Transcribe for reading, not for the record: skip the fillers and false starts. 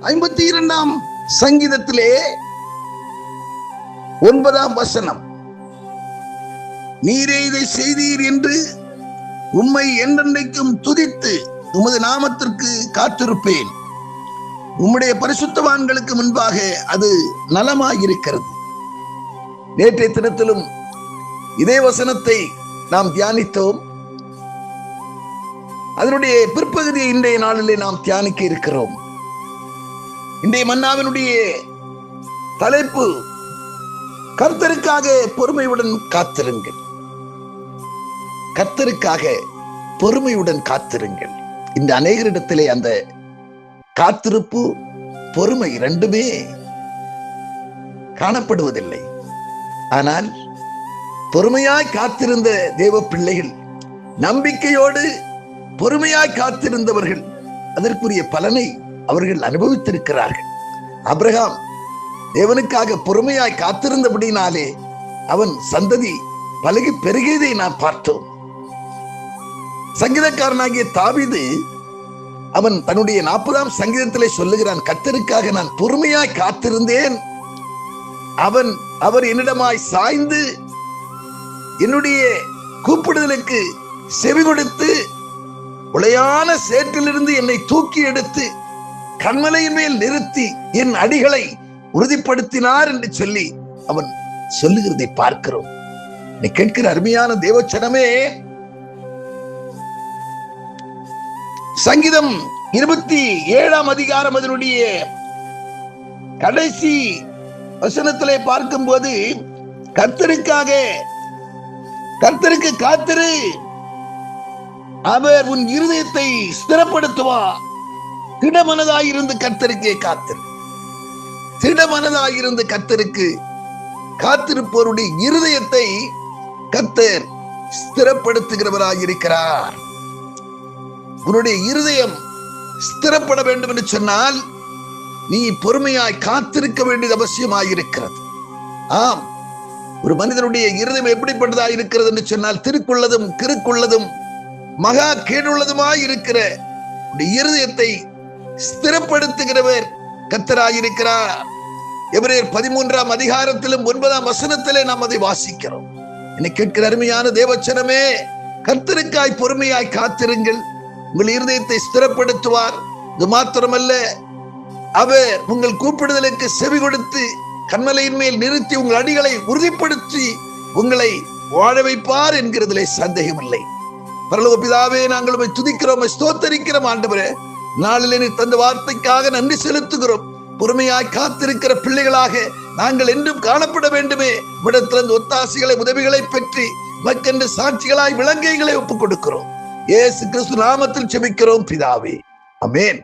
52ஆம் சங்கீதத்திலே 9ஆம் வசனம், நீரே இதை செய்தீர் என்று உம்மை என்றென்றைக்கும் துதித்து உமது நாமத்திற்கு காத்திருப்பேன். உம்முடைய பரிசுத்தவான்களுக்கு முன்பாக அது நலமாயிருக்கிறது. நேற்றைய தினத்திலும் இதே வசனத்தை நாம் தியானித்தோம். அதனுடைய பிற்பகுதியை இன்றைய நாளிலே நாம் தியானிக்க இருக்கிறோம். இன்றைய மன்னாவினுடைய தலைப்பு, கர்த்தருக்காக பொறுமையுடன் காத்திருங்கள். கர்த்தருக்காக பொறுமையுடன் காத்திருங்கள். இந்த அநேகரிடத்திலே அந்த காத்திருப்பு, பொறுமை இரண்டுமே காணப்படுவதில்லை. ஆனால் பொறுமையாய் காத்திருந்த தேவ பிள்ளைகள், நம்பிக்கையோடு பொறுமையாய் காத்திருந்தவர்கள் அதற்குரிய பலனை அவர்கள் அனுபவித்திருக்கிறார்கள். ஆபிரகாம் தேவனுக்காக பொறுமையாய் காத்திருந்தபடினாலே அவன் சந்ததி பலகி பெருகியதை நாம் பார்த்தோம். சங்கீதக்காரனாகிய தாவீது அவன் தன்னுடைய 40ஆம் சங்கீதத்திலே சொல்லுகிறான், கர்த்தருக்காக நான் பொறுமையாய் காத்திருந்தேன். அவர் என்னிடமாய் சாய்ந்து என்னுடைய கூப்பிடுதலுக்கு செவி கொடுத்து உளையான சேற்றிலிருந்து என்னை தூக்கி எடுத்து கன்மலையின் மேல் நிறுத்தி என் அடிகளை உறுதிப்படுத்தினார் என்று சொல்லி அவன் சொல்லுகிறதை பார்க்கிறோம். நீ கேட்கிற அருமையான தேவச்சனமே, சங்கீதம் 27ஆம் அதிகாரம் அதனுடைய கடைசி வசனத்திலே பார்க்கும்போது, கர்த்தருக்கு காத்திரு, அவர் உன் இருதயத்தை ஸ்திரப்படுத்துவார். திடமனதாயிருந்து கர்த்தருக்கே காத்திரு. திடமனதாயிருந்து கர்த்தருக்கு காத்திருப்பவருடைய இருதயத்தை கர்த்தர் ஸ்திரப்படுத்துகிறவராயிருக்கிறார். உன்னுடைய இருதயம் ஸ்திரப்பட வேண்டும் என்று சொன்னால் நீ பொறுமையாய் காத்திருக்க வேண்டியது அவசியமாயிருக்கிறது. ஆம், ஒரு மனிதனுடைய இருதயம் எப்படிப்பட்டதாக இருக்கிறது என்று சொன்னால், திருக்குள்ளதும் கிறுக்குள்ளதும் மகா கேடுள்ளதுமாய் இருக்கிற இருதயத்தை ஸ்திரப்படுத்துகிறவர் கர்த்தராயிருக்கிறார். எபிரேயர் 13ஆம் அதிகாரத்திலும் 9ஆம் வசனத்திலே நாம் அதை வாசிக்கிறோம். என்னை கேட்கிற அருமையான தேவச்சனமே, கர்த்தருக்காய் பொறுமையாய் காத்திருங்கள். உங்கள் இருதயத்தை ஸ்திரப்படுத்துவார். இது மாத்திரமல்ல, அவர் உங்கள் கூப்பிடுதலுக்கு செவி கொடுத்து கன்மலையின் மேல் நிறுத்தி உங்கள் அடிகளை உறுதிப்படுத்தி உங்களை வாழ வைப்பார் என்கிறதிலே சந்தேகமில்லை. பரலோக பிதாவே, நாங்கள் உம்மை துதிக்கிறோம், ஸ்தோத்தரிக்கிறோம். ஆண்டவரே, நாளிலே நீர் தந்த வார்த்தைக்காக நன்றி செலுத்துகிறோம். பொறுமையாய் காத்திருக்கிற பிள்ளைகளாக நாங்கள் என்றும் காணப்பட வேண்டுமே. விடத்திலிருந்து ஒத்தாசைகளை, உதவிகளை பெற்று மக்கென்று சாட்சிகளாய் விளங்கைகளை ஒப்புக் கொடுக்கிறோம். இயேசு கிறிஸ்து நாமத்தில் ஜெபிக்கிறோம் பிதாவே, ஆமென்.